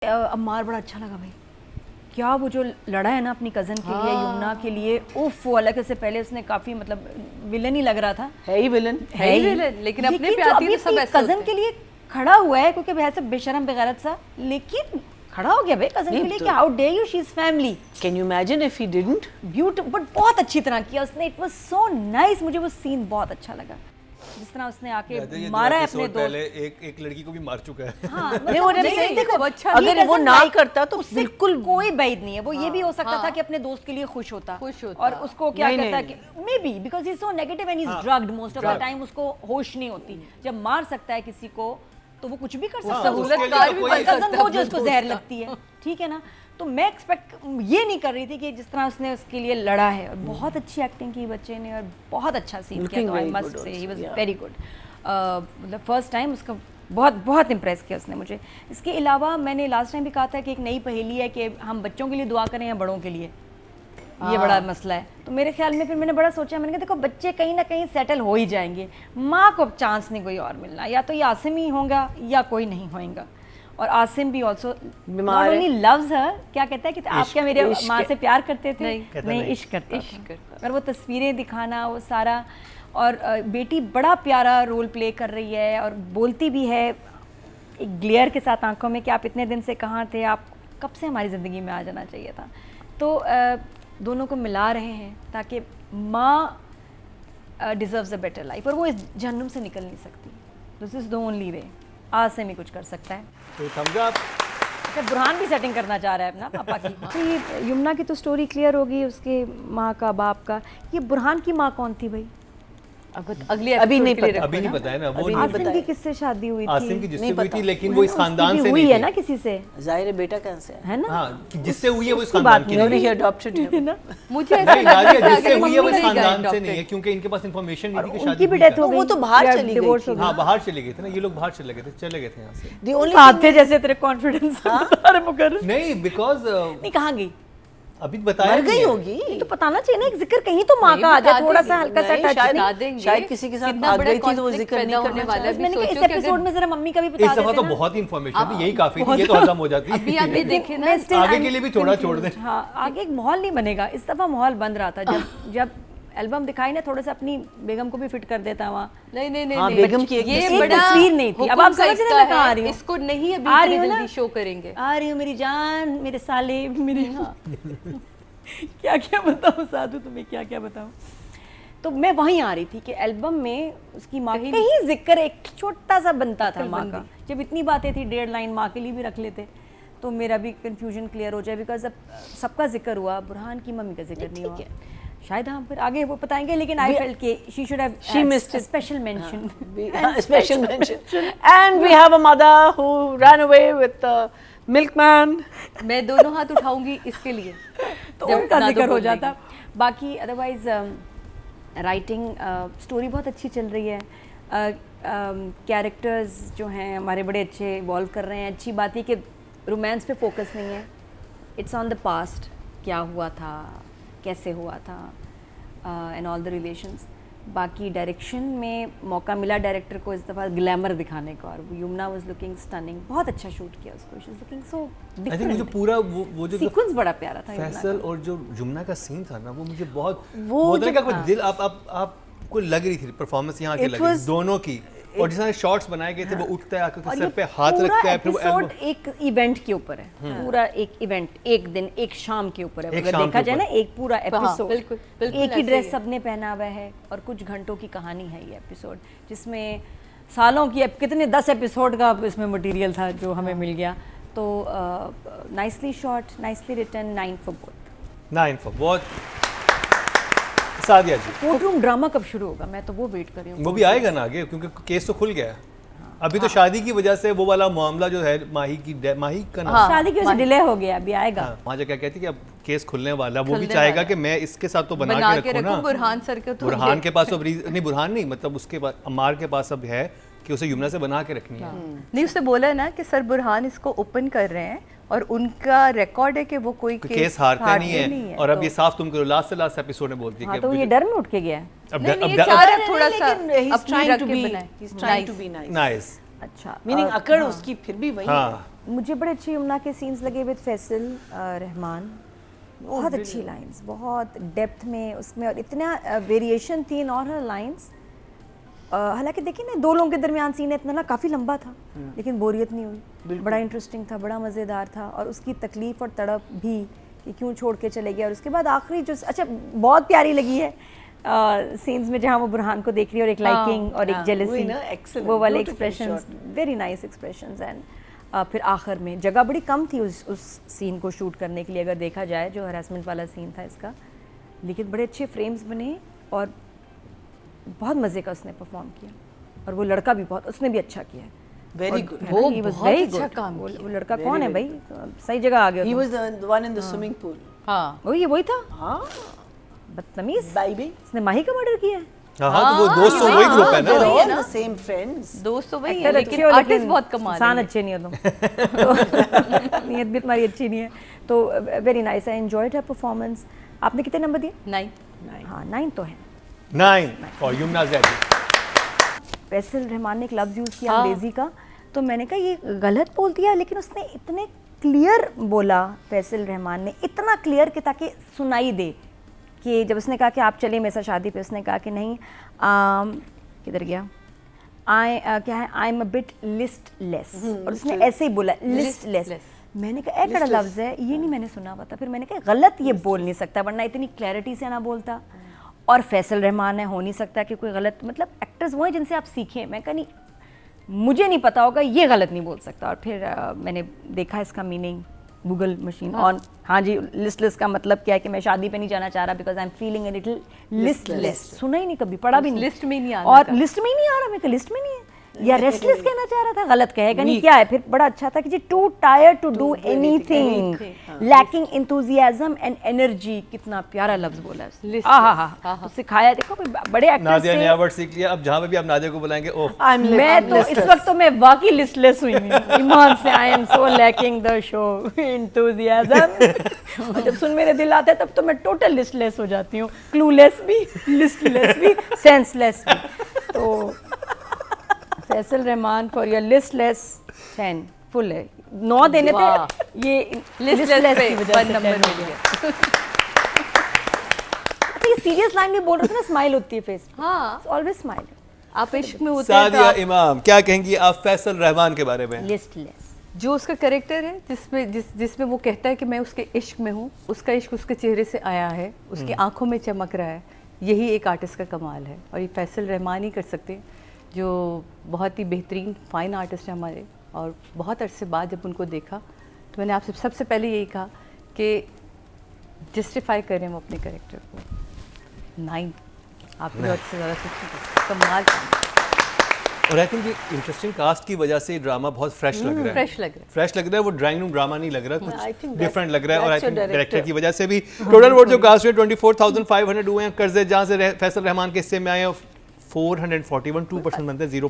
अम्मार बड़ा अच्छा लगा भाई, क्या वो जो लड़ा है ना अपनी कज़न के लिए, यमुना के लिए, उफ वो अलग से पहले उसने काफ़ी मतलब विलन ही लग रहा था, है ही विलन, लेकिन अपने पे आती है तो सब ऐसे कज़न के लिए खड़ा हुआ है क्योंकि वैसे बेशरम बेगैरत सा, लेकिन खड़ा हो गया भाई कज़न के लिए कि how dare you, she is family. Can you imagine if he didn't? Beautiful, but बहुत अच्छी तरह किया उसने, इट वाज सो नाइस। मुझे वो सीन बहुत अच्छा लगा जिस तरह उसने आके मारा है अपने दोस्त। पहले एक लड़की को भी मार चुका है। हाँ, नहीं, देखो अच्छा, अगर वो ना करता तो बिल्कुल कोई बैद नहीं है। वो ये भी हो सकता था कि अपने दोस्त के लिए खुश होता और उसको क्या कहता है कि may be because he is so negative and he is drugged most of the time, उसको होश नहीं होती। जब मार सकता है किसी को तो वो कुछ भी कर सकता है, कज़न हो जो उसको जहर लगती है, ठीक है ना। तो मैं एक्सपेक्ट ये नहीं कर रही थी कि जिस तरह उसने उसके लिए लड़ा है, और बहुत अच्छी एक्टिंग की बच्चे ने और बहुत अच्छा सीन किया, तो I must say he was very good. मतलब फर्स्ट टाइम उसका बहुत इम्प्रेस किया उसने मुझे। इसके अलावा मैंने लास्ट टाइम भी कहा था कि एक नई पहेली है कि हम बच्चों के लिए दुआ करें या बड़ों के लिए, ये बड़ा मसला है। तो मेरे ख्याल में फिर मैंने बड़ा सोचा, मैंने कहा देखो बच्चे कहीं ना कहीं सेटल हो ही जाएंगे, माँ को चांस नहीं कोई और मिलना, या तो ये आसिम ही होगा या कोई नहीं होएगा। और आसिम भी also not only loves her, क्या कहता है कि आप क्या मेरे माँ से प्यार करते थे? नहीं, इश्क करता था। और वो तस्वीरें दिखाना वो सारा, और बेटी बड़ा प्यारा रोल प्ले कर रही है और बोलती भी है एक ग्लेयर के साथ आंखों में कि आप इतने दिन से कहाँ थे, आप कब से हमारी ज़िंदगी में आ जाना चाहिए था। तो दोनों को मिला रहे हैं ताकि माँ डिजर्व्स अ बेटर लाइफ, और वो इस जहन्नुम से निकल नहीं सकती। This is the only way. आज से भी कुछ कर सकता है। तो thumbs up। अच्छा, बुरहान भी सेटिंग करना चाह रहा है अपना पापा की। तो ये यमुना की तो स्टोरी क्लियर होगी, उसके माँ का बाप का। ये बुरहान की माँ कौन थी भाई? अगली अभी नहीं पता, अभी नहीं पता है ना। वो आसिम की किससे शादी हुई थी? आसिम की जिससे हुई थी, लेकिन वो इस खानदान से हुई नहीं है थी ना किसी से, जाहिर है बेटा कैसे है ना। हाँ, जिससे हुई है वो इस खानदान की नहीं है, अडॉप्टेड है ना। मुझे ऐसा नहीं, नादिया जिससे हुई है वो इस खानदान से नहीं है, क्योंकि इनके पास इंफॉर्मेशन नहीं थी कि शादी उनकी भी डेथ हो गई, वो तो बाहर चली गई थी। हाँ, बाहर चले गए थे ना, ये लोग बाहर चले गए थे यहाँ से। साथ थे जैसे तेरे कॉन्फिडेंस बता रहे मुकर। नहीं, बिकॉज नहीं, कहाँ गई? अभी बताया मर गई होगी तो बताना चाहिए ना, एक जिक्र कहीं तो माँ का आ जाए, थोड़ा सा हल्का सा टच। शायद किसी के साथ भाग गई थी तो वो जिक्र नहीं करने वाला। मैंने कहा इस एपिसोड में जरा मम्मी का भी बता इस दफा तो बहुत इंफॉर्मेशन थी, यही काफी थी, ये तो हजम हो जाती। अभी आप ये देखें ना, आगे के लिए भी थोड़ा छोड़ दें। हाँ, आगे एक माहौल नहीं बनेगा। इस दफा माहौल बन रहा था, जब एल्बम दिखाई ना, थोड़ा सा अपनी बेगम को भी फिट कर देता वहाँ। नहीं, हाँ, बेगम की ये बड़ा तस्वीर नहीं थी। अब आप समझ रहे हैं मैं कहाँ आ रही हूँ? इसको नहीं अभी जल्दी शो करेंगे। आ रही हूँ मेरी जान, मेरे साले, मेरी क्या क्या बताऊँ साधु तुम्हें, क्या क्या बताऊँ। तो मैं वहीं आ रही थी कि एल्बम में उसकी माँ कहीं जिक्र एक छोटा सा बनता था माँ का। जब इतनी बातें थी, 1.5 लाइन माँ के लिए भी रख लेते तो मेरा भी कंफ्यूजन क्लियर हो जाए, बिकॉज अब सबका जिक्र हुआ, बुरहान की मम्मी का जिक्र नहीं हुआ। शायद हम फिर आगे वो बताएंगे, लेकिन आई फेल्ट कि she should have special mention, special mention. And we have a mother who run away with milkman. मैं दोनों हाथ उठाऊंगी इसके लिए, तो उनका जिक्र हो जाता। बाकी अदरवाइज राइटिंग स्टोरी बहुत अच्छी चल रही है, कैरेक्टर्स जो हैं हमारे बड़े अच्छे इवॉल्व कर रहे हैं। अच्छी बात है कि रोमांस पे फोकस नहीं है, इट्स ऑन द पास्ट, क्या हुआ था, कैसे हुआ था, एंड ऑल द रिलेशंस। बाकी डायरेक्शन में मौका मिला डायरेक्टर को इस दफ़ा ग्लैमर दिखाने का, और यमुना वाज लुकिंग स्टनिंग, बहुत अच्छा शूट किया उसको, she was looking so different. I think जो पूरा वो जो सीक्वेंस बड़ा प्यारा था फैसल और जो यमुना का सीन था ना, वो मुझे बहुत वो का कोई दिल आपको लग रही थी परफॉर्मेंस यहाँ की लग रही दोनों की। और जिस तरह शॉट्स बनाए गए थे, वो उठता है आकर सर पे हाथ रखता है, फिर वो एक इवेंट के ऊपर है, पूरा एक इवेंट, एक दिन, एक शाम के ऊपर है। अगर देखा जाए ना, एक पूरा एपिसोड, एक ही ड्रेस सबने पहना हुआ है, और कुछ घंटों की कहानी है ये एपिसोड, जिसमें सालों की कितने 10 एपिसोड का इसमें मटेरियल था जो हमें मिल गया। तो nicely shot, nicely written, 9 for both. 9 for both. Sadia ji, court room drama कब शुरू होगा? मैं तो वो वेट कर रही हूँ। वो भी आएगा ना आगे, क्योंकि केस तो खुल गया है। अभी तो शादी की वजह से वो वाला मामला जो है, माही का नाम, शादी की वजह से डिले हो गया, अभी आएगा। वहाँ जो क्या कहती है कि अब केस खुलने वाला, वो भी चाहेगा कि मैं इसके साथ तो बना के रखूँ ना। बुरहान सर के, बुरहान के पास अब नहीं, बुरहान नहीं, मतलब उसके पास, अम्मार के पास अब है कि उसे यमुना से बना के रखनी है। नहीं, उसने बोला है ना कि सर बुरहान इसको ओपन कर रहे हैं, और उनका रिकॉर्ड है कि वो कोई केस हारते नहीं है। और अब ये साफ तुम करो, लास्ट एपिसोड में बोलती है कि तो ये डर में उठ के गया है। अब थोड़ा सा he's trying to be nice. अच्छा, मीनिंग अकड़ उसकी फिर भी वही है। मुझे बड़े अच्छे यमुना के सीन्स लगे विद फैसल रहमान, बहुत अच्छी लाइंस, बहुत डेप्थ में उसमें, और इतना वेरिएशन थी इन ऑल हर लाइंस। हालांकि देखिए ना, दो लोगों के दरमियान सीन है इतना ना, काफ़ी लंबा था लेकिन बोरियत नहीं हुई, बड़ा इंटरेस्टिंग था, बड़ा मज़ेदार था। और उसकी तकलीफ़ और तड़प भी कि क्यों छोड़ के चले गया। और उसके बाद आखिरी जो अच्छा बहुत प्यारी लगी है सीन्स में जहाँ वो बुरहान को देख रही है और एक लाइकिंग और एक जेलसी, वो वाले expressions, very nice expressions. And फिर आखिर में जगह बड़ी कम थी उस सीन को शूट करने के लिए, अगर देखा जाए, जो हरासमेंट वाला सीन था इसका, लेकिन बड़े अच्छे फ्रेम्स बने और बहुत मज़े का उसने परफॉर्म किया। और वो लड़का भी बहुत, उसने भी अच्छा किया है, वेरी गुड, वो बहुत अच्छा काम। वो लड़का कौन है भाई, सही जगह आ गया। He was the one in the swimming pool. हाँ, वही था। हाँ, बदतमीज, baby. उसने माही का मर्डर किया है। हाँ, तो वो दोस्त तो वही ग्रुप है They're all ना। the same friends. दोस्त तो वही है, एक्टर लेकिन अच्छे हो, आर्टिस्ट बहुत कमाल इंसान है। अच्छे नहीं हो तुम। तो नीयत भी तुम्हारी अच्छी नहीं है। तो very nice, I enjoyed her performance. आपने कितने नंबर दिए? 9। हाँ 9 तो है। 9 फॉर यमुना ज़ैदी। फैसल रहमान ने एक लफ्ज़ यूज़ किया अंग्रेज़ी का, तो मैंने कहा ये गलत बोल दिया, लेकिन उसने इतने क्लियर बोला, फैसल रहमान ने इतना क्लियर कि ताकि सुनाई दे, कि जब उसने कहा कि आप चलिए मेरे साथ शादी पे, उसने कहा कि नहीं, किधर गया, क्या है, I am a bit listless, और उसने ऐसे ही बोला लिस्टलेस। मैंने कहा कड़ा लफ्ज़ है ये, नहीं मैंने सुना हुआ था। फिर मैंने कहा गलत ये बोल नहीं सकता, वरना इतनी क्लैरिटी से ना बोलता। और फैसल रहमान है, हो नहीं सकता कि कोई गलत, मतलब एक्टर्स वो हैं जिनसे आप सीखें। मैं कहा नहीं, मुझे नहीं पता होगा, ये गलत नहीं बोल सकता। और फिर मैंने देखा इसका मीनिंग, गूगल मशीन ऑन। हाँ जी, लिस्टलेस का मतलब क्या है कि मैं शादी पे नहीं जाना चाह रहा because I am feeling a little listless. सुना ही नहीं कभी, पढ़ा भी नहीं, लिस्ट में नहीं आना और लिस्ट में ही नहीं आ रहा, मैं कहा लिस्ट में नहीं है, या रेस्टलेस कहना चाह रहा था, गलत कहेगा नहीं, क्या है। फिर बड़ा अच्छा था कि जी too tired to do anything, lacking enthusiasm and energy. कितना प्यारा लफ्ज बोला है। हाँ, तो सिखाया। देखो बड़े एक्टर्स नादिया ने से वर्ड सीख लिया। अब जहाँ पे भी आप नादिया को बुलाएंगे, ओह मैं तो इस वक्त तो मैं वाकई लिस्टलेस हुई हूँ ईमान से। I am so lacking the show enthusiasm. और जब सुन मेरे दिल आता है तब तो मैं टोटल लिस्टलेस हो जाती हूँ, क्लूलेस भी, लिस्टलेस भी, सेंसलेस भी। तो Faisal Rahman for your listless 10 full है। 9 देने थे, ये लिस्टलेस की वजह से नंबर हो गया। ये सीरियस लाइन में बोल रहे थे ना, स्माइल होती है फेस, हाँ, ऑलवेज स्माइल। आप इश्क में होते हैं तो सादिया आप- इमाम, क्या कहेंगी आप फैसल रहमान के बारे में? लिस्टलेस, जो उसका कैरेक्टर है, जिसमें वो कहता है कि मैं उसके इश्क में हूँ, उसका इश्क उसके चेहरे से आया है, उसकी आंखों में चमक रहा है, यही एक आर्टिस्ट का कमाल है। और ये फैसल रहमान ही कर सकते हैं, जो बहुत ही बेहतरीन फाइन आर्टिस्ट है हमारे। और बहुत अरसे बाद जब उनको देखा तो मैंने आपसे सबसे पहले यही कहा कि जस्टिफाई करें वो अपने कैरेक्टर को। 9 आपके और से ज़्यादा कुछ नहीं, कमाल। और आई थिंक ये इंटरेस्टिंग कास्ट की वजह से ड्रामा बहुत फ्रेश लग रहा है। फ्रेश लग रहा है। फ्रेश लग रहा है, वो ड्राइंग रूम ड्रामा नहीं लग रहा, I कुछ think डिफरेंट लग रहा है। और आई that's your think director director. की वजह से भी टोटल वोट जो कास्ट हुए 24,500 हुए हैं। कर्जे जहाँ से फैसल रहमान के हिस्से में आए हैं 441, 2% बनते हैं, 0.